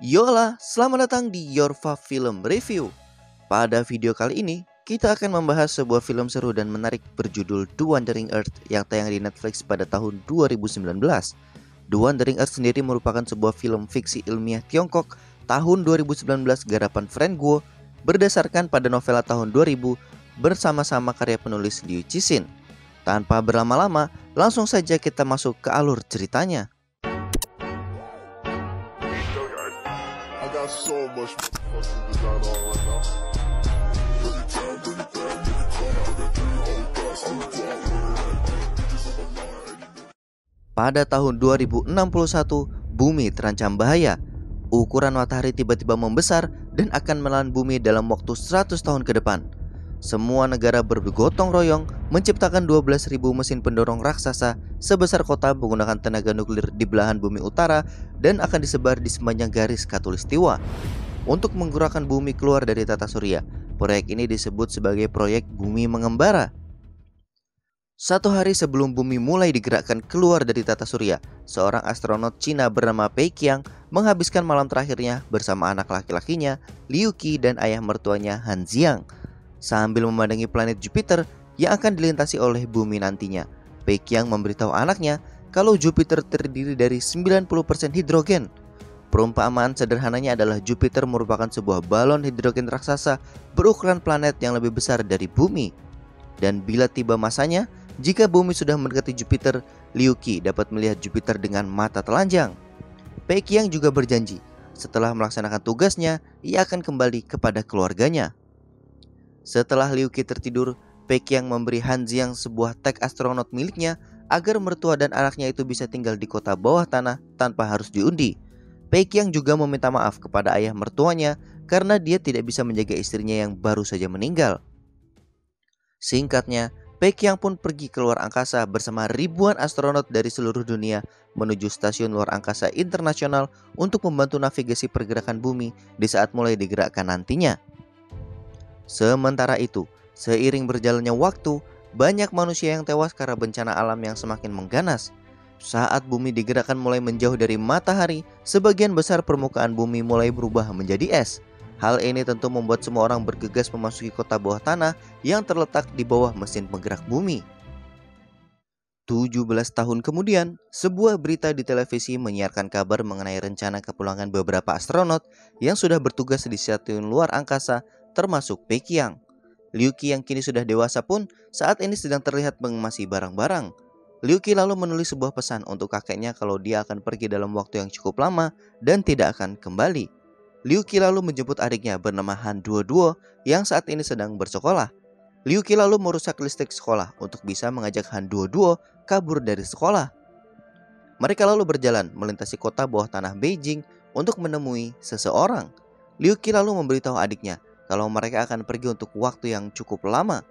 Yola, selamat datang di Yorfa Film Review. Pada video kali ini, kita akan membahas sebuah film seru dan menarik berjudul The Wandering Earth yang tayang di Netflix pada tahun 2019. The Wandering Earth sendiri merupakan sebuah film fiksi ilmiah Tiongkok tahun 2019 garapan Frank Guo berdasarkan pada novela tahun 2000 bersama-sama karya penulis Liu Cixin. Tanpa berlama-lama, langsung saja kita masuk ke alur ceritanya. So much fucking design on right now. Pada tahun 2061, bumi terancam bahaya. Ukuran matahari tiba-tiba membesar dan akan menelan bumi dalam waktu 100 tahun ke depan. Semua negara bergotong royong menciptakan 12.000 mesin pendorong raksasa sebesar kota menggunakan tenaga nuklir di belahan bumi utara dan akan disebar di sepanjang garis khatulistiwa. Untuk menggerakkan bumi keluar dari tata surya, proyek ini disebut sebagai proyek bumi mengembara. Satu hari sebelum bumi mulai digerakkan keluar dari tata surya, seorang astronot Cina bernama Pei Qiang menghabiskan malam terakhirnya bersama anak laki-lakinya, Liu Qi, dan ayah mertuanya Han Xiang. Sambil memandangi planet Jupiter yang akan dilintasi oleh bumi nantinya, Pei Qiang memberitahu anaknya kalau Jupiter terdiri dari 90% hidrogen. Perumpamaan sederhananya adalah Jupiter merupakan sebuah balon hidrogen raksasa berukuran planet yang lebih besar dari bumi. Dan bila tiba masanya, jika bumi sudah mendekati Jupiter, Liu Qi dapat melihat Jupiter dengan mata telanjang. Pei Qiang juga berjanji, setelah melaksanakan tugasnya, ia akan kembali kepada keluarganya. Setelah Liu Qi tertidur, Pei Qiang memberi Han Xiang sebuah tag astronot miliknya agar mertua dan anaknya itu bisa tinggal di kota bawah tanah tanpa harus diundi. Pei Qiang juga meminta maaf kepada ayah mertuanya karena dia tidak bisa menjaga istrinya yang baru saja meninggal. Singkatnya, Pei Qiang pun pergi ke luar angkasa bersama ribuan astronot dari seluruh dunia menuju stasiun luar angkasa internasional untuk membantu navigasi pergerakan bumi di saat mulai digerakkan nantinya. Sementara itu, seiring berjalannya waktu, banyak manusia yang tewas karena bencana alam yang semakin mengganas. Saat bumi digerakkan mulai menjauh dari matahari, sebagian besar permukaan bumi mulai berubah menjadi es. Hal ini tentu membuat semua orang bergegas memasuki kota bawah tanah yang terletak di bawah mesin penggerak bumi. 17 tahun kemudian, sebuah berita di televisi menyiarkan kabar mengenai rencana kepulangan beberapa astronot yang sudah bertugas di stasiun luar angkasa, termasuk Pei Qiang. Liu Qi yang kini sudah dewasa pun saat ini sedang terlihat mengemasi barang-barang. Liu Qi lalu menulis sebuah pesan untuk kakeknya kalau dia akan pergi dalam waktu yang cukup lama dan tidak akan kembali. Liu Qi lalu menjemput adiknya bernama Han Duoduo yang saat ini sedang bersekolah. Liu Qi lalu merusak listrik sekolah untuk bisa mengajak Han Duoduo kabur dari sekolah. Mereka lalu berjalan melintasi kota bawah tanah Beijing untuk menemui seseorang. Liu Qi lalu memberitahu adiknya kalau mereka akan pergi untuk waktu yang cukup lama.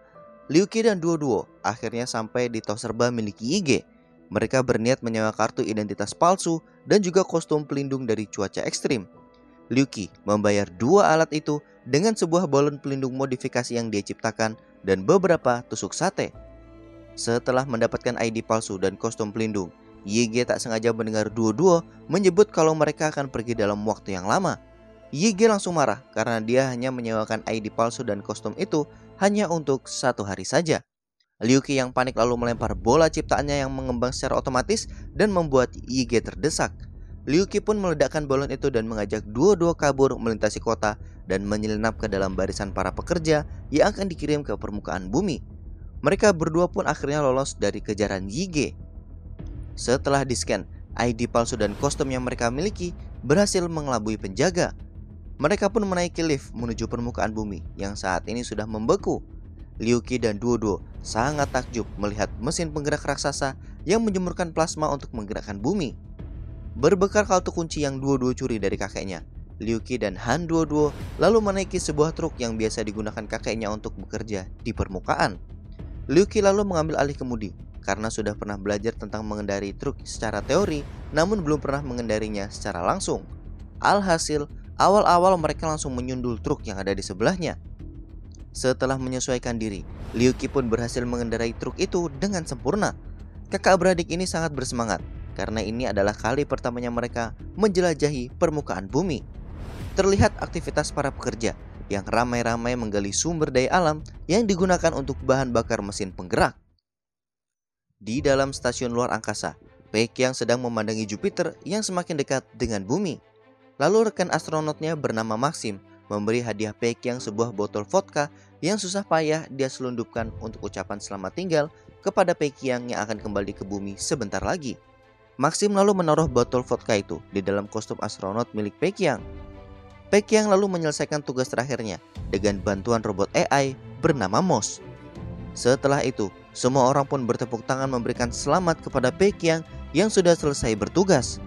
Liu Qi dan Duoduo akhirnya sampai di tos serba milik Yige. Mereka berniat menyewa kartu identitas palsu dan juga kostum pelindung dari cuaca ekstrim. Liu Qi membayar dua alat itu dengan sebuah balon pelindung modifikasi yang dia ciptakan dan beberapa tusuk sate. Setelah mendapatkan ID palsu dan kostum pelindung, Yige tak sengaja mendengar Duoduo menyebut kalau mereka akan pergi dalam waktu yang lama. Yige langsung marah karena dia hanya menyewakan ID palsu dan kostum itu hanya untuk 1 hari saja. Liu Qi yang panik lalu melempar bola ciptaannya yang mengembang secara otomatis dan membuat Yige terdesak. Liu Qi pun meledakkan balon itu dan mengajak Duoduo kabur melintasi kota dan menyelinap ke dalam barisan para pekerja yang akan dikirim ke permukaan bumi. Mereka berdua pun akhirnya lolos dari kejaran Yige. Setelah di-scan, ID palsu dan kostum yang mereka miliki berhasil mengelabui penjaga. Mereka pun menaiki lift menuju permukaan bumi yang saat ini sudah membeku. Liu Qi dan Duoduo sangat takjub melihat mesin penggerak raksasa yang menjemurkan plasma untuk menggerakkan bumi. Berbekal kartu kunci yang Duoduo curi dari kakeknya, Liu Qi dan Han Duoduo lalu menaiki sebuah truk yang biasa digunakan kakeknya untuk bekerja di permukaan. Liu Qi lalu mengambil alih kemudi karena sudah pernah belajar tentang mengendarai truk secara teori, namun belum pernah mengendarinya secara langsung. Alhasil, awal-awal mereka langsung menyundul truk yang ada di sebelahnya. Setelah menyesuaikan diri, Liu Qi pun berhasil mengendarai truk itu dengan sempurna. Kakak beradik ini sangat bersemangat karena ini adalah kali pertamanya mereka menjelajahi permukaan bumi. terlihat aktivitas para pekerja yang ramai-ramai menggali sumber daya alam yang digunakan untuk bahan bakar mesin penggerak. Di dalam stasiun luar angkasa, Baekhyun sedang memandangi Jupiter yang semakin dekat dengan bumi. Lalu rekan astronotnya bernama Maxim memberi hadiah Baekhyun sebuah botol vodka yang susah payah dia selundupkan untuk ucapan selamat tinggal kepada Baekhyun yang akan kembali ke bumi sebentar lagi. Maxim lalu menaruh botol vodka itu di dalam kostum astronot milik Baekhyun. Baekhyun lalu menyelesaikan tugas terakhirnya dengan bantuan robot AI bernama Moss. Setelah itu, semua orang pun bertepuk tangan memberikan selamat kepada Baekhyun yang sudah selesai bertugas.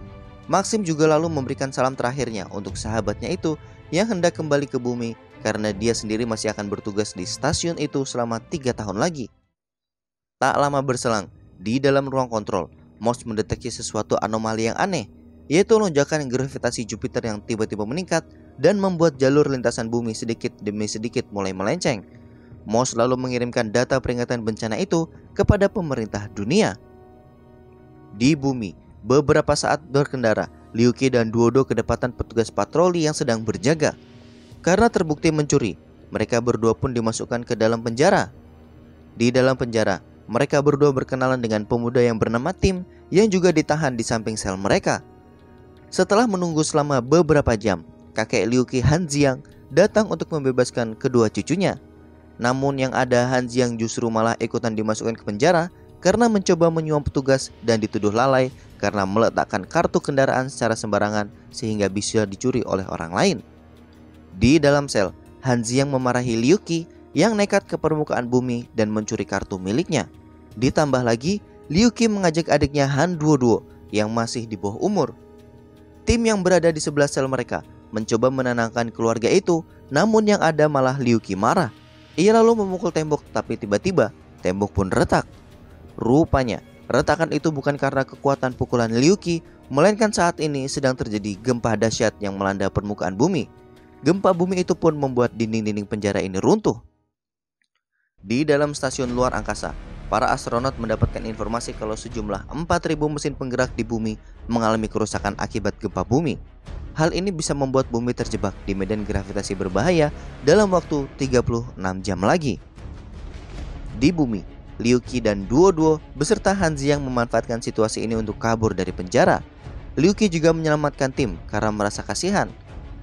Maxim juga lalu memberikan salam terakhirnya untuk sahabatnya itu yang hendak kembali ke bumi karena dia sendiri masih akan bertugas di stasiun itu selama 3 tahun lagi. Tak lama berselang, di dalam ruang kontrol, Moss mendeteksi sesuatu anomali yang aneh, yaitu lonjakan gravitasi Jupiter yang tiba-tiba meningkat dan membuat jalur lintasan bumi sedikit demi sedikit mulai melenceng. Moss lalu mengirimkan data peringatan bencana itu kepada pemerintah dunia. Di bumi, beberapa saat berkendara, Liu Qi dan Duodo kedapatan petugas patroli yang sedang berjaga. Karena terbukti mencuri, mereka berdua pun dimasukkan ke dalam penjara. Di dalam penjara, mereka berdua berkenalan dengan pemuda yang bernama Tim yang juga ditahan di samping sel mereka. Setelah menunggu selama beberapa jam, kakek Liu Qi Han Xiang datang untuk membebaskan kedua cucunya. Namun yang ada Han Xiang justru malah ikutan dimasukkan ke penjara karena mencoba menyuap petugas dan dituduh lalai karena meletakkan kartu kendaraan secara sembarangan sehingga bisa dicuri oleh orang lain. Di dalam sel, Han Xiang memarahi Liu Qi yang nekat ke permukaan bumi dan mencuri kartu miliknya. Ditambah lagi, Liu Qi mengajak adiknya Han Duoduo yang masih di bawah umur. Tim yang berada di sebelah sel mereka mencoba menenangkan keluarga itu, namun yang ada malah Liu Qi marah. Ia lalu memukul tembok, tapi tiba-tiba tembok pun retak. Rupanya, retakan itu bukan karena kekuatan pukulan Liu Qi, melainkan saat ini sedang terjadi gempa dahsyat yang melanda permukaan bumi. Gempa bumi itu pun membuat dinding-dinding penjara ini runtuh. Di dalam stasiun luar angkasa, para astronot mendapatkan informasi kalau sejumlah 4.000 mesin penggerak di bumi mengalami kerusakan akibat gempa bumi. Hal ini bisa membuat bumi terjebak di medan gravitasi berbahaya dalam waktu 36 jam lagi. Di bumi, Liu Qi dan Duoduo beserta Han Xiang memanfaatkan situasi ini untuk kabur dari penjara. Liu Qi juga menyelamatkan Tim karena merasa kasihan.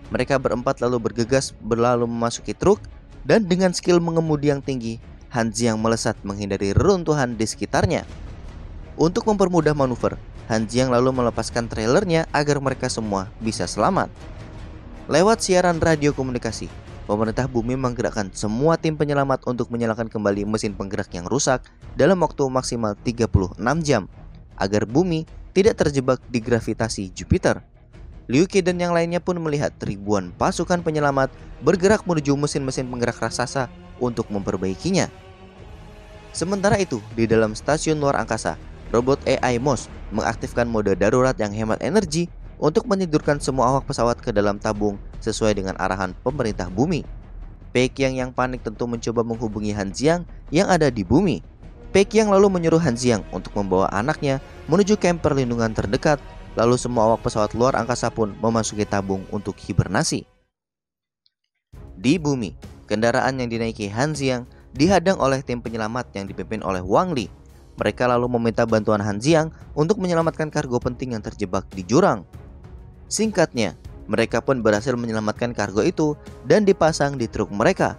Mereka berempat lalu bergegas berlalu memasuki truk dan dengan skill mengemudi yang tinggi, Han Xiang melesat menghindari reruntuhan di sekitarnya. Untuk mempermudah manuver, Han Xiang lalu melepaskan trailernya agar mereka semua bisa selamat. Lewat siaran radio komunikasi, pemerintah bumi menggerakkan semua tim penyelamat untuk menyalakan kembali mesin penggerak yang rusak dalam waktu maksimal 36 jam agar bumi tidak terjebak di gravitasi Jupiter. Liu Qi dan yang lainnya pun melihat ribuan pasukan penyelamat bergerak menuju mesin-mesin penggerak raksasa untuk memperbaikinya. Sementara itu, di dalam stasiun luar angkasa, robot AI Moss mengaktifkan mode darurat yang hemat energi untuk menidurkan semua awak pesawat ke dalam tabung sesuai dengan arahan pemerintah bumi. Baekhyun yang panik tentu mencoba menghubungi Han Xiang yang ada di bumi. Baekhyun lalu menyuruh Han Xiang untuk membawa anaknya menuju kamp perlindungan terdekat, lalu semua awak pesawat luar angkasa pun memasuki tabung untuk hibernasi. Di bumi, kendaraan yang dinaiki Han Xiang dihadang oleh tim penyelamat yang dipimpin oleh Wang Li. Mereka lalu meminta bantuan Han Xiang untuk menyelamatkan kargo penting yang terjebak di jurang. Singkatnya, mereka pun berhasil menyelamatkan kargo itu dan dipasang di truk mereka.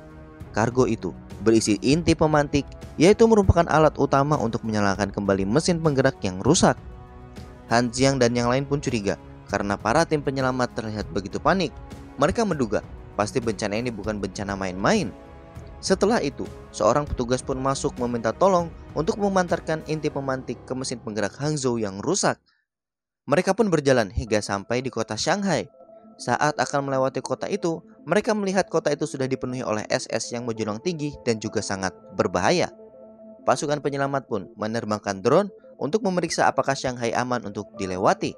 Kargo itu berisi inti pemantik, yaitu merupakan alat utama untuk menyalakan kembali mesin penggerak yang rusak. Han Xiang dan yang lain pun curiga karena para tim penyelamat terlihat begitu panik. Mereka menduga pasti bencana ini bukan bencana main-main. Setelah itu, seorang petugas pun masuk meminta tolong untuk memantarkan inti pemantik ke mesin penggerak Hangzhou yang rusak. Mereka pun berjalan hingga sampai di kota Shanghai. Saat akan melewati kota itu, mereka melihat kota itu sudah dipenuhi oleh es yang menjulang tinggi dan juga sangat berbahaya. Pasukan penyelamat pun menerbangkan drone untuk memeriksa apakah Shanghai aman untuk dilewati.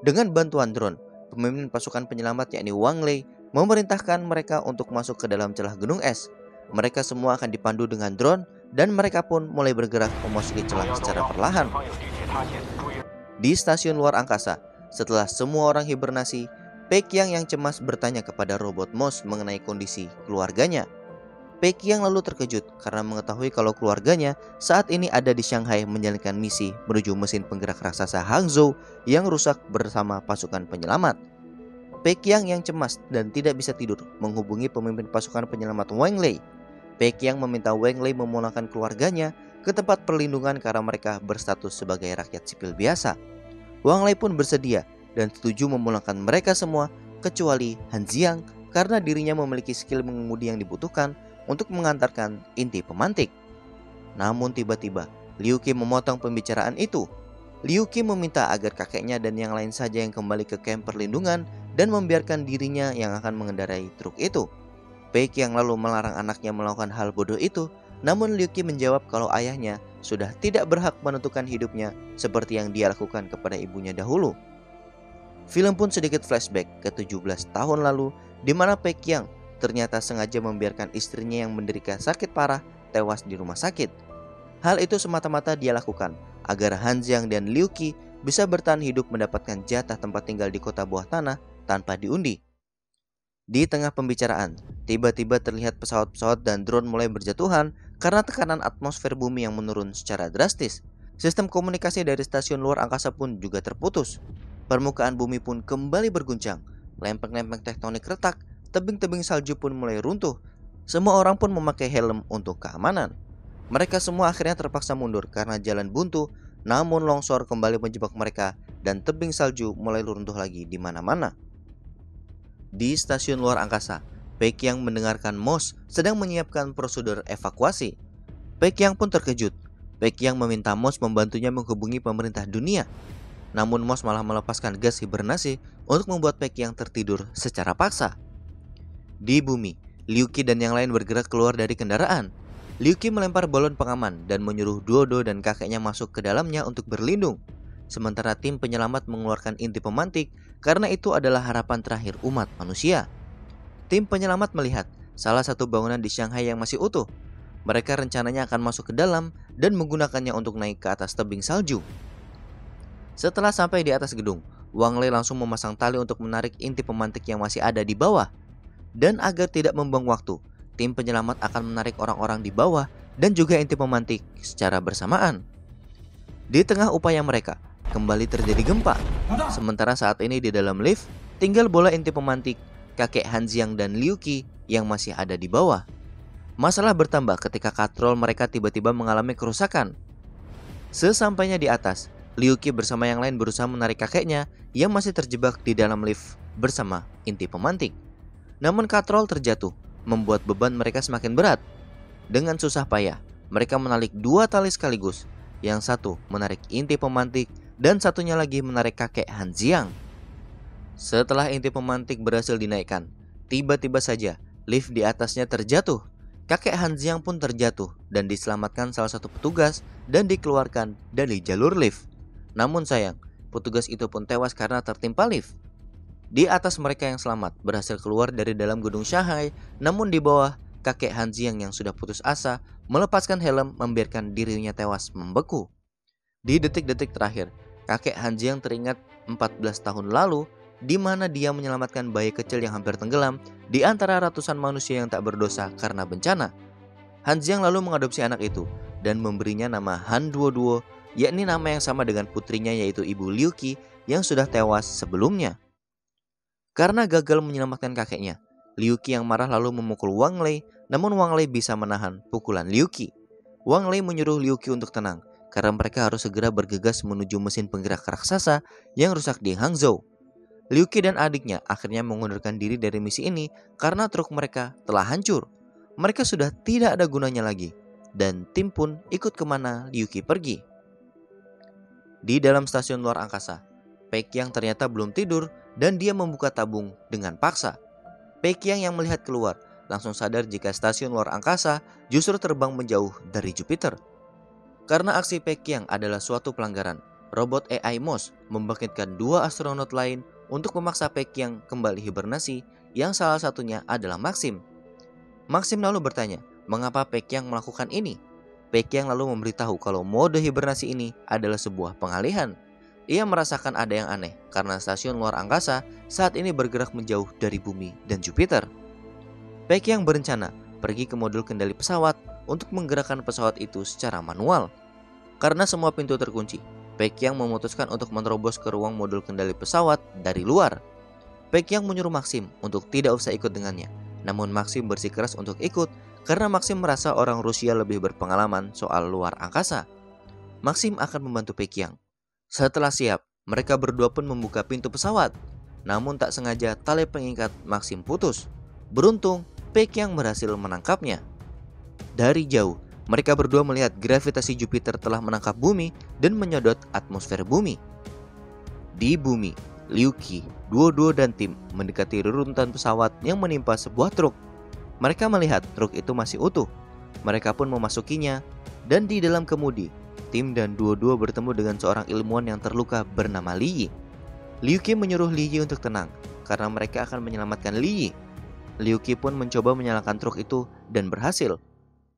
Dengan bantuan drone, pemimpin pasukan penyelamat yakni Wang Lei memerintahkan mereka untuk masuk ke dalam celah gunung es. Mereka semua akan dipandu dengan drone dan mereka pun mulai bergerak memasuki celah secara perlahan. Di stasiun luar angkasa, setelah semua orang hibernasi, Pekyang yang cemas bertanya kepada robot Moss mengenai kondisi keluarganya. Pekyang lalu terkejut karena mengetahui kalau keluarganya saat ini ada di Shanghai menjalankan misi menuju mesin penggerak raksasa Hangzhou yang rusak bersama pasukan penyelamat. Pekyang yang cemas dan tidak bisa tidur menghubungi pemimpin pasukan penyelamat Wang Lei. Pekyang meminta Wang Lei memulangkan keluarganya ke tempat perlindungan karena mereka berstatus sebagai rakyat sipil biasa. Wang Lei pun bersedia dan setuju memulangkan mereka semua kecuali Han Xiang karena dirinya memiliki skill mengemudi yang dibutuhkan untuk mengantarkan inti pemantik. Namun tiba-tiba Liu Qi memotong pembicaraan itu. Liu Qi meminta agar kakeknya dan yang lain saja yang kembali ke kamp perlindungan dan membiarkan dirinya yang akan mengendarai truk itu. Pekyang lalu melarang anaknya melakukan hal bodoh itu, namun Liu Qi menjawab kalau ayahnya sudah tidak berhak menentukan hidupnya seperti yang dia lakukan kepada ibunya dahulu. Film pun sedikit flashback ke 17 tahun lalu di mana Pekyang ternyata sengaja membiarkan istrinya yang menderita sakit parah tewas di rumah sakit. Hal itu semata-mata dia lakukan agar Han Xiang dan Liu Qi bisa bertahan hidup mendapatkan jatah tempat tinggal di kota bawah tanah tanpa diundi. Di tengah pembicaraan, tiba-tiba terlihat pesawat-pesawat dan drone mulai berjatuhan karena tekanan atmosfer bumi yang menurun secara drastis. Sistem komunikasi dari stasiun luar angkasa pun juga terputus. Permukaan bumi pun kembali berguncang. Lempeng-lempeng tektonik retak, tebing-tebing salju pun mulai runtuh. Semua orang pun memakai helm untuk keamanan. Mereka semua akhirnya terpaksa mundur karena jalan buntu, namun longsor kembali menjebak mereka dan tebing salju mulai runtuh lagi di mana-mana. Di stasiun luar angkasa, Pekyang mendengarkan Moss sedang menyiapkan prosedur evakuasi. Pekyang pun terkejut. Pekyang meminta Moss membantunya menghubungi pemerintah dunia. Namun Moss malah melepaskan gas hibernasi untuk membuat Pekyang tertidur secara paksa. Di bumi, Liu Qi dan yang lain bergerak keluar dari kendaraan. Liu Qi melempar balon pengaman dan menyuruh Duodo dan kakeknya masuk ke dalamnya untuk berlindung. Sementara tim penyelamat mengeluarkan inti pemantik karena itu adalah harapan terakhir umat manusia. Tim penyelamat melihat salah satu bangunan di Shanghai yang masih utuh. Mereka rencananya akan masuk ke dalam dan menggunakannya untuk naik ke atas tebing salju. Setelah sampai di atas gedung, Wang Lei langsung memasang tali untuk menarik inti pemantik yang masih ada di bawah. Dan agar tidak membuang waktu, tim penyelamat akan menarik orang-orang di bawah dan juga inti pemantik secara bersamaan. Di tengah upaya mereka, kembali terjadi gempa. Sementara saat ini di dalam lift, tinggal bola inti pemantik, kakek Han Xiang dan Liu Qi yang masih ada di bawah. Masalah bertambah ketika katrol mereka tiba-tiba mengalami kerusakan. Sesampainya di atas, Liu Qi bersama yang lain berusaha menarik kakeknya yang masih terjebak di dalam lift bersama inti pemantik. Namun katrol terjatuh, membuat beban mereka semakin berat. Dengan susah payah, mereka menarik dua tali sekaligus. Yang satu menarik inti pemantik dan satunya lagi menarik kakek Han Xiang. Setelah inti pemantik berhasil dinaikkan, tiba-tiba saja lift di atasnya terjatuh. Kakek Han Xiang pun terjatuh dan diselamatkan salah satu petugas dan dikeluarkan dari jalur lift. Namun sayang, petugas itu pun tewas karena tertimpa lift. Di atas mereka yang selamat berhasil keluar dari dalam gedung Shanghai, namun di bawah kakek Han Xiang yang sudah putus asa melepaskan helm membiarkan dirinya tewas membeku. Di detik-detik terakhir, kakek Han Xiang teringat 14 tahun lalu di mana dia menyelamatkan bayi kecil yang hampir tenggelam di antara ratusan manusia yang tak berdosa karena bencana. Han Xiang lalu mengadopsi anak itu dan memberinya nama Han Duoduo, yakni nama yang sama dengan putrinya yaitu ibu Liu Qi yang sudah tewas sebelumnya. Karena gagal menyelamatkan kakeknya, Liu Qi yang marah lalu memukul Wang Lei, namun Wang Lei bisa menahan pukulan Liu Qi. Wang Lei menyuruh Liu Qi untuk tenang, karena mereka harus segera bergegas menuju mesin penggerak raksasa yang rusak di Hangzhou. Liu Qi dan adiknya akhirnya mengundurkan diri dari misi ini karena truk mereka telah hancur. Mereka sudah tidak ada gunanya lagi, dan tim pun ikut kemana Liu Qi pergi. Di dalam stasiun luar angkasa, Pekyang ternyata belum tidur dan dia membuka tabung dengan paksa. Pekyang yang melihat keluar langsung sadar jika stasiun luar angkasa justru terbang menjauh dari Jupiter. Karena aksi Pekyang adalah suatu pelanggaran, robot AI Moss membangkitkan dua astronot lain untuk memaksa Pekyang kembali hibernasi yang salah satunya adalah Maxim. Maxim lalu bertanya, mengapa Pekyang melakukan ini? Pekyang lalu memberitahu kalau mode hibernasi ini adalah sebuah pengalihan. Ia merasakan ada yang aneh karena stasiun luar angkasa saat ini bergerak menjauh dari bumi dan Jupiter. Baekhyang berencana pergi ke modul kendali pesawat untuk menggerakkan pesawat itu secara manual. Karena semua pintu terkunci, Baekhyang memutuskan untuk menerobos ke ruang modul kendali pesawat dari luar. Baekhyang menyuruh Maxim untuk tidak usah ikut dengannya. Namun Maxim bersikeras untuk ikut karena Maxim merasa orang Rusia lebih berpengalaman soal luar angkasa. Maxim akan membantu Baekhyang. Setelah siap, mereka berdua pun membuka pintu pesawat. Namun tak sengaja tali pengikat Maxim putus. Beruntung, Baekhyang berhasil menangkapnya. Dari jauh, mereka berdua melihat gravitasi Jupiter telah menangkap bumi dan menyodot atmosfer bumi. Di bumi, Liu Qi, Duo dan tim mendekati reruntuhan pesawat yang menimpa sebuah truk. Mereka melihat truk itu masih utuh. Mereka pun memasukinya, dan di dalam kemudi, tim dan Duo bertemu dengan seorang ilmuwan yang terluka bernama Li Yi. Liu Qi menyuruh Li Yi untuk tenang, karena mereka akan menyelamatkan Li Yi. Liu Qi pun mencoba menyalakan truk itu dan berhasil.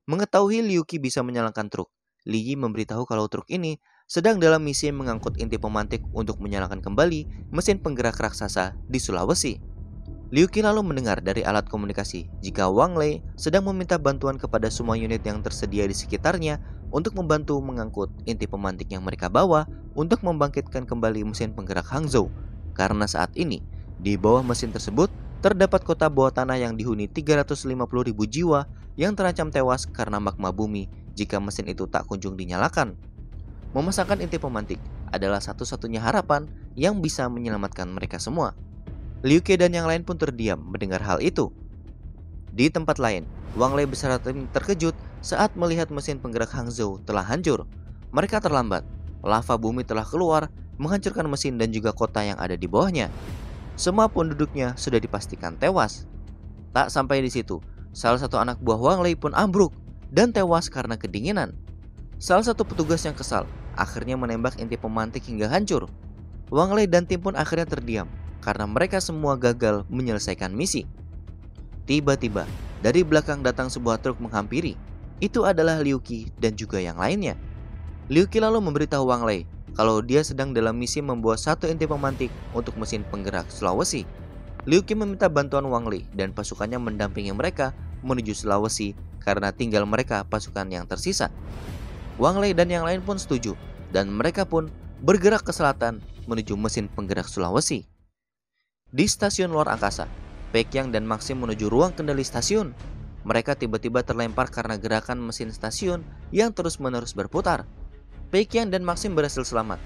Mengetahui Liu Qi bisa menyalakan truk, Li Yi memberitahu kalau truk ini sedang dalam misi mengangkut inti pemantik untuk menyalakan kembali mesin penggerak raksasa di Sulawesi. Liu Qi lalu mendengar dari alat komunikasi jika Wang Lei sedang meminta bantuan kepada semua unit yang tersedia di sekitarnya untuk membantu mengangkut inti pemantik yang mereka bawa untuk membangkitkan kembali mesin penggerak Hangzhou. Karena saat ini, di bawah mesin tersebut terdapat kota bawah tanah yang dihuni 350.000 jiwa yang terancam tewas karena magma bumi jika mesin itu tak kunjung dinyalakan. Memasangkan inti pemantik adalah satu-satunya harapan yang bisa menyelamatkan mereka semua. Liu Qi dan yang lain pun terdiam mendengar hal itu. Di tempat lain, Wang Lei beserta tim terkejut saat melihat mesin penggerak Hangzhou telah hancur. Mereka terlambat. Lava bumi telah keluar, menghancurkan mesin dan juga kota yang ada di bawahnya. Semua penduduknya sudah dipastikan tewas. Tak sampai di situ, salah satu anak buah Wang Lei pun ambruk dan tewas karena kedinginan. Salah satu petugas yang kesal akhirnya menembak inti pemantik hingga hancur. Wang Lei dan tim pun akhirnya terdiam karena mereka semua gagal menyelesaikan misi. Tiba-tiba, dari belakang datang sebuah truk menghampiri. Itu adalah Liu Qi dan juga yang lainnya. Liu Qi lalu memberitahu Wang Lei kalau dia sedang dalam misi membawa satu inti pemantik untuk mesin penggerak Sulawesi. Liu Qi meminta bantuan Wang Lei dan pasukannya mendampingi mereka menuju Sulawesi karena tinggal mereka pasukan yang tersisa. Wang Lei dan yang lain pun setuju dan mereka pun bergerak ke selatan menuju mesin penggerak Sulawesi. Di stasiun luar angkasa, Baekhyang dan Maxim menuju ruang kendali stasiun. Mereka tiba-tiba terlempar karena gerakan mesin stasiun yang terus-menerus berputar. Baekhyang dan Maxim berhasil selamat.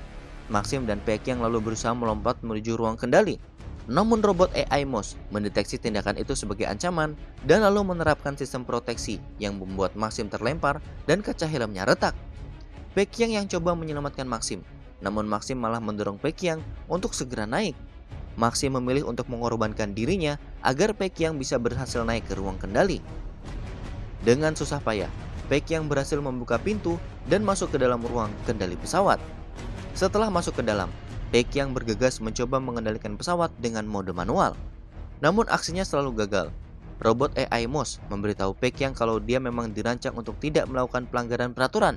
Maxim dan Baekhyang lalu berusaha melompat menuju ruang kendali. Namun robot AI MOS mendeteksi tindakan itu sebagai ancaman dan lalu menerapkan sistem proteksi yang membuat Maxim terlempar dan kaca helmnya retak. Baekhyang yang coba menyelamatkan Maxim, namun Maxim malah mendorong Baekhyang untuk segera naik. Maxim memilih untuk mengorbankan dirinya agar Baekhyang bisa berhasil naik ke ruang kendali. Dengan susah payah, Baekhyang berhasil membuka pintu dan masuk ke dalam ruang kendali pesawat. Setelah masuk ke dalam, Baekhyang bergegas mencoba mengendalikan pesawat dengan mode manual. Namun aksinya selalu gagal. Robot AI MOS memberitahu Baekhyang kalau dia memang dirancang untuk tidak melakukan pelanggaran peraturan.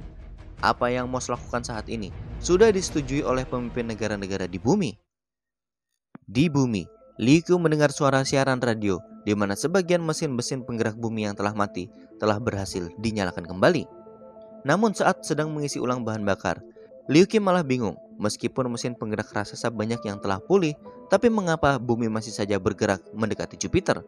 Apa yang MOS lakukan saat ini sudah disetujui oleh pemimpin negara-negara di bumi. Di bumi, Liu Qi mendengar suara siaran radio di mana sebagian mesin-mesin penggerak bumi yang telah mati telah berhasil dinyalakan kembali. Namun saat sedang mengisi ulang bahan bakar, Liu Qi malah bingung. Meskipun mesin penggerak raksasa banyak yang telah pulih, tapi mengapa bumi masih saja bergerak mendekati Jupiter?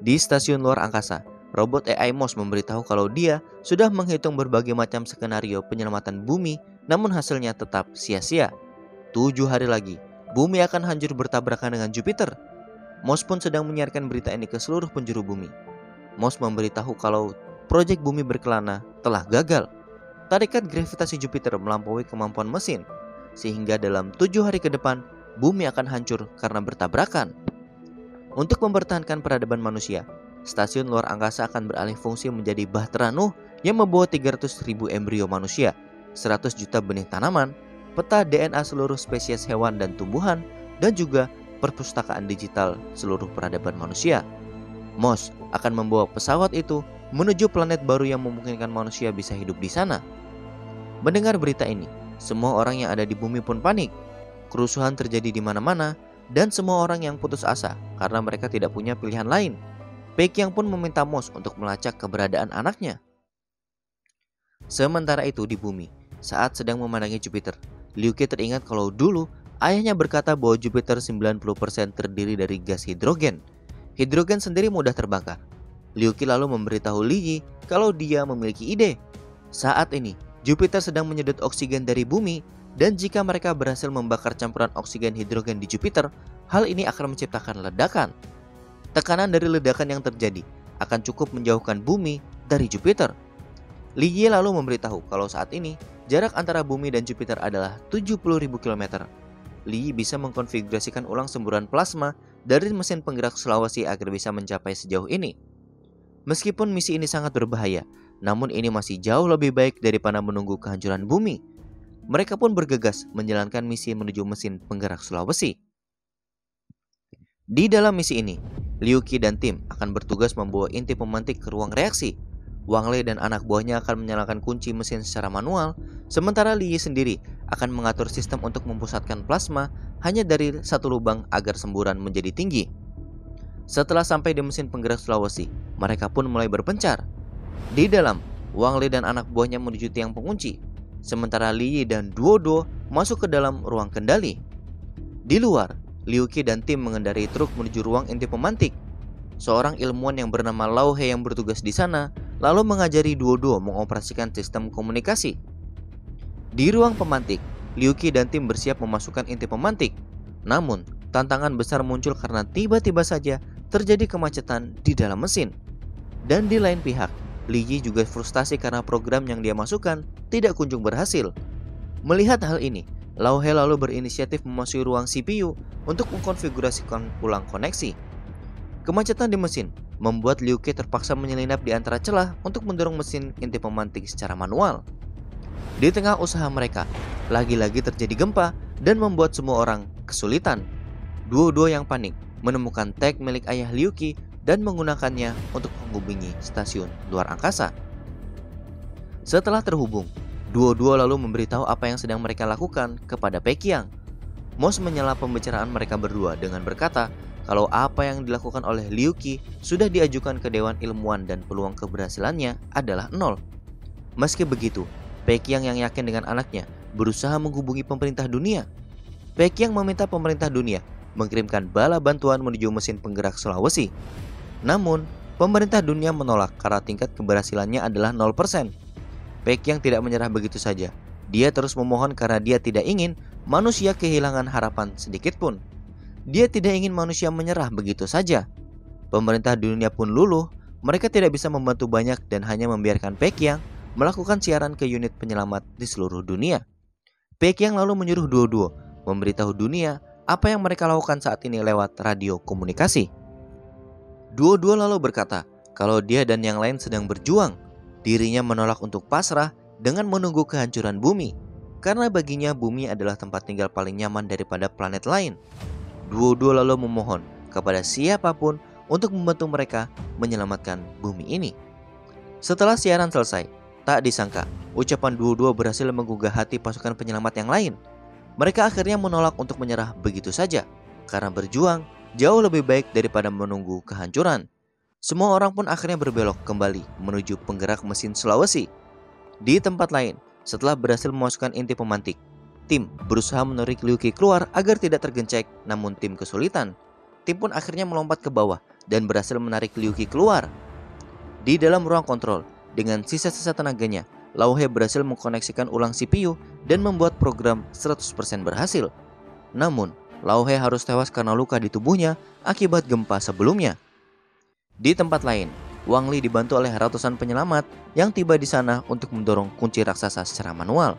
Di stasiun luar angkasa, robot AI MOS memberitahu kalau dia sudah menghitung berbagai macam skenario penyelamatan bumi, namun hasilnya tetap sia-sia. 7 hari lagi, bumi akan hancur bertabrakan dengan Jupiter. MOS pun sedang menyiarkan berita ini ke seluruh penjuru bumi. MOS memberitahu kalau proyek bumi berkelana telah gagal. Tarikan gravitasi Jupiter melampaui kemampuan mesin, sehingga dalam 7 hari ke depan, bumi akan hancur karena bertabrakan. Untuk mempertahankan peradaban manusia, stasiun luar angkasa akan beralih fungsi menjadi Bahtera Nuh yang membawa 300.000 embrio manusia, 100 juta benih tanaman, peta DNA seluruh spesies hewan dan tumbuhan, dan juga perpustakaan digital seluruh peradaban manusia. MOS akan membawa pesawat itu menuju planet baru yang memungkinkan manusia bisa hidup di sana. Mendengar berita ini, semua orang yang ada di bumi pun panik. kerusuhan terjadi di mana-mana, dan semua orang yang putus asa karena mereka tidak punya pilihan lain. Baekhyang pun meminta Moss untuk melacak keberadaan anaknya. Sementara itu di bumi, saat sedang memandangi Jupiter, Liu Qi teringat kalau dulu ayahnya berkata bahwa Jupiter 90% terdiri dari gas hidrogen. Hidrogen sendiri mudah terbakar. Liu Qi lalu memberitahu Li Yi kalau dia memiliki ide. Saat ini, Jupiter sedang menyedot oksigen dari bumi, dan jika mereka berhasil membakar campuran oksigen hidrogen di Jupiter, hal ini akan menciptakan ledakan. Tekanan dari ledakan yang terjadi akan cukup menjauhkan bumi dari Jupiter. Li Yi lalu memberitahu kalau saat ini jarak antara bumi dan Jupiter adalah 70.000 km. Li Yi bisa mengkonfigurasikan ulang semburan plasma dari mesin penggerak Sulawesi agar bisa mencapai sejauh ini. Meskipun misi ini sangat berbahaya, namun ini masih jauh lebih baik daripada menunggu kehancuran bumi. Mereka pun bergegas menjalankan misi menuju mesin penggerak Sulawesi. Di dalam misi ini, Liu Qi dan tim akan bertugas membawa inti pemantik ke ruang reaksi. Wang Lei dan anak buahnya akan menyalakan kunci mesin secara manual, sementara Li Yi sendiri akan mengatur sistem untuk memusatkan plasma hanya dari satu lubang agar semburan menjadi tinggi. Setelah sampai di mesin penggerak Sulawesi, mereka pun mulai berpencar. Di dalam, Wang Lei dan anak buahnya menuju tiang pengunci, sementara Li Yi dan Duo masuk ke dalam ruang kendali. Di luar, Liu Qi dan tim mengendarai truk menuju ruang inti pemantik. Seorang ilmuwan yang bernama Lao He yang bertugas di sana lalu mengajari Duo mengoperasikan sistem komunikasi. Di ruang pemantik, Liu Qi dan tim bersiap memasukkan inti pemantik. Namun, tantangan besar muncul karena tiba-tiba saja terjadi kemacetan di dalam mesin. Dan di lain pihak, Li Yi juga frustasi karena program yang dia masukkan tidak kunjung berhasil. Melihat hal ini, Lao He lalu berinisiatif memasuki ruang CPU untuk mengkonfigurasikan ulang koneksi. Kemacetan di mesin membuat Liu Qi terpaksa menyelinap di antara celah untuk mendorong mesin inti pemantik secara manual. Di tengah usaha mereka, lagi-lagi terjadi gempa dan membuat semua orang kesulitan. Duo yang panik menemukan tag milik ayah Liu Qi dan menggunakannya untuk menghubungi stasiun luar angkasa. Setelah terhubung, Duo lalu memberitahu apa yang sedang mereka lakukan kepada Baekhyang. Moss menyela pembicaraan mereka berdua dengan berkata kalau apa yang dilakukan oleh Liu Qi sudah diajukan ke Dewan Ilmuwan dan peluang keberhasilannya adalah 0. Meski begitu, Baekhyang yang yakin dengan anaknya berusaha menghubungi pemerintah dunia. Baekhyang meminta pemerintah dunia mengirimkan bala bantuan menuju mesin penggerak Sulawesi. Namun, pemerintah dunia menolak karena tingkat keberhasilannya adalah 0%. Baekhyang tidak menyerah begitu saja. Dia terus memohon karena dia tidak ingin manusia kehilangan harapan sedikit pun. Dia tidak ingin manusia menyerah begitu saja. Pemerintah dunia pun luluh. Mereka tidak bisa membantu banyak dan hanya membiarkan Baekhyang melakukan siaran ke unit penyelamat di seluruh dunia. Baekhyang lalu menyuruh Duo memberitahu dunia apa yang mereka lakukan saat ini lewat radio komunikasi. Duo lalu berkata kalau dia dan yang lain sedang berjuang. Dirinya menolak untuk pasrah dengan menunggu kehancuran bumi, karena baginya bumi adalah tempat tinggal paling nyaman daripada planet lain. Duo lalu memohon kepada siapapun untuk membantu mereka menyelamatkan bumi ini. Setelah siaran selesai, tak disangka ucapan Duo berhasil menggugah hati pasukan penyelamat yang lain. Mereka akhirnya menolak untuk menyerah begitu saja, karena berjuang jauh lebih baik daripada menunggu kehancuran. Semua orang pun akhirnya berbelok kembali menuju penggerak mesin Sulawesi. Di tempat lain, setelah berhasil memasukkan inti pemantik, tim berusaha menarik Liu Qi keluar agar tidak tergencek, namun tim kesulitan. Tim pun akhirnya melompat ke bawah dan berhasil menarik Liu Qi keluar. Di dalam ruang kontrol, dengan sisa-sisa tenaganya, Lao He berhasil mengkoneksikan ulang CPU dan membuat program 100% berhasil. Namun, Lao He harus tewas karena luka di tubuhnya akibat gempa sebelumnya. Di tempat lain, Wang Li dibantu oleh ratusan penyelamat yang tiba di sana untuk mendorong kunci raksasa secara manual.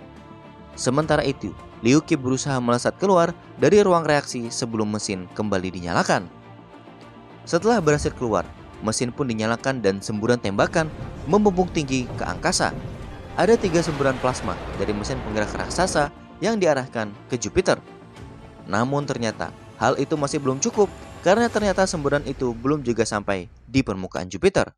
Sementara itu, Liu Qi berusaha melesat keluar dari ruang reaksi sebelum mesin kembali dinyalakan. Setelah berhasil keluar, mesin pun dinyalakan dan semburan tembakan membumbung tinggi ke angkasa. Ada 3 semburan plasma dari mesin penggerak raksasa yang diarahkan ke Jupiter. Namun ternyata hal itu masih belum cukup karena ternyata semburan itu belum juga sampai di permukaan Jupiter.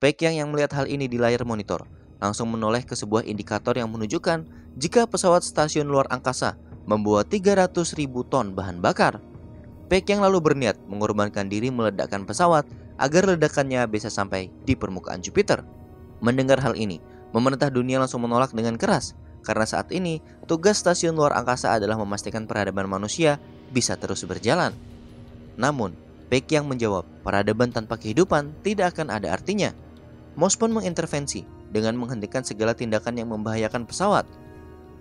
Baekhyang yang melihat hal ini di layar monitor langsung menoleh ke sebuah indikator yang menunjukkan jika pesawat stasiun luar angkasa membawa 300.000 ton bahan bakar. Pekyang lalu berniat mengorbankan diri meledakkan pesawat agar ledakannya bisa sampai di permukaan Jupiter. Mendengar hal ini, pemerintah dunia langsung menolak dengan keras, karena saat ini tugas stasiun luar angkasa adalah memastikan peradaban manusia bisa terus berjalan. Namun, Pekyang menjawab, peradaban tanpa kehidupan tidak akan ada artinya. MOS pun mengintervensi dengan menghentikan segala tindakan yang membahayakan pesawat.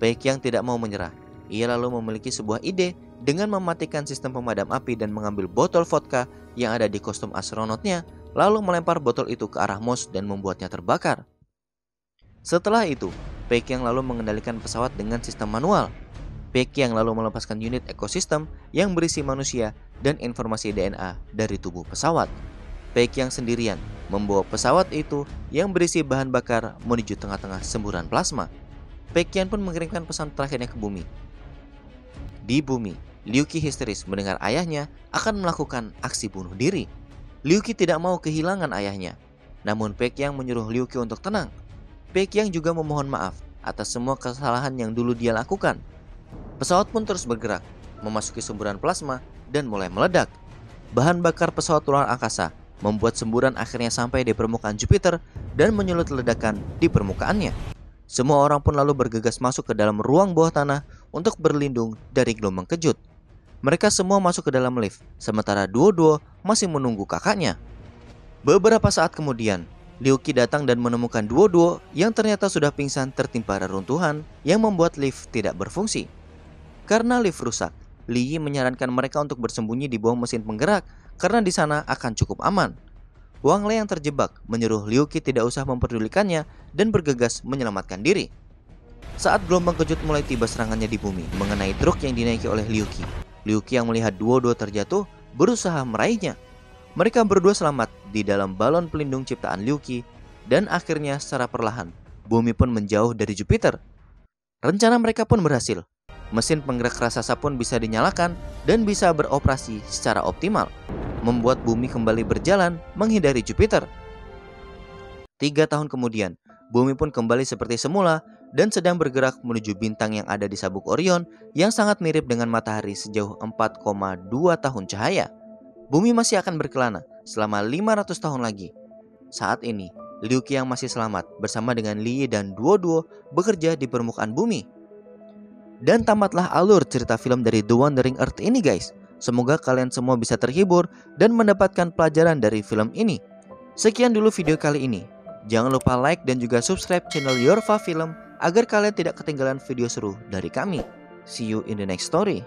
Pekyang tidak mau menyerah. Ia lalu memiliki sebuah ide dengan mematikan sistem pemadam api dan mengambil botol vodka yang ada di kostum astronotnya, lalu melempar botol itu ke arah MOS dan membuatnya terbakar. Setelah itu, Pekyang lalu mengendalikan pesawat dengan sistem manual. Pekyang lalu melepaskan unit ekosistem yang berisi manusia dan informasi DNA dari tubuh pesawat. Pekyang sendirian membawa pesawat itu yang berisi bahan bakar menuju tengah-tengah semburan plasma. Pekyang pun mengirimkan pesan terakhirnya ke bumi. Di bumi, Liu Qi histeris mendengar ayahnya akan melakukan aksi bunuh diri. Liu Qi tidak mau kehilangan ayahnya. Namun Pekyang menyuruh Liu Qi untuk tenang. Pekyang juga memohon maaf atas semua kesalahan yang dulu dia lakukan. Pesawat pun terus bergerak, memasuki semburan plasma dan mulai meledak. Bahan bakar pesawat luar angkasa membuat semburan akhirnya sampai di permukaan Jupiter dan menyulut ledakan di permukaannya. Semua orang pun lalu bergegas masuk ke dalam ruang bawah tanah untuk berlindung dari gelombang kejut. Mereka semua masuk ke dalam lift, sementara Duo masih menunggu kakaknya. Beberapa saat kemudian, Liu Qi datang dan menemukan Duo yang ternyata sudah pingsan tertimpa reruntuhan yang membuat lift tidak berfungsi. Karena lift rusak, Li menyarankan mereka untuk bersembunyi di bawah mesin penggerak karena di sana akan cukup aman. Wang Lei yang terjebak menyuruh Liu Qi tidak usah memperdulikannya dan bergegas menyelamatkan diri. Saat gelombang kejut mulai tiba serangannya di bumi mengenai truk yang dinaiki oleh Liu Qi. Liu Qi yang melihat Duo terjatuh berusaha meraihnya. Mereka berdua selamat di dalam balon pelindung ciptaan Liu Qi dan akhirnya secara perlahan bumi pun menjauh dari Jupiter. Rencana mereka pun berhasil. Mesin penggerak raksasa pun bisa dinyalakan dan bisa beroperasi secara optimal, membuat bumi kembali berjalan menghindari Jupiter. 3 tahun kemudian, bumi pun kembali seperti semula dan sedang bergerak menuju bintang yang ada di sabuk Orion yang sangat mirip dengan matahari sejauh 4,2 tahun cahaya. Bumi masih akan berkelana selama 500 tahun lagi. Saat ini, Liu Qi yang masih selamat bersama dengan Li dan Duo bekerja di permukaan bumi. Dan tamatlah alur cerita film dari The Wandering Earth ini guys. Semoga kalian semua bisa terhibur dan mendapatkan pelajaran dari film ini. Sekian dulu video kali ini. Jangan lupa like dan juga subscribe channel Yorfa Film agar kalian tidak ketinggalan video seru dari kami. See you in the next story.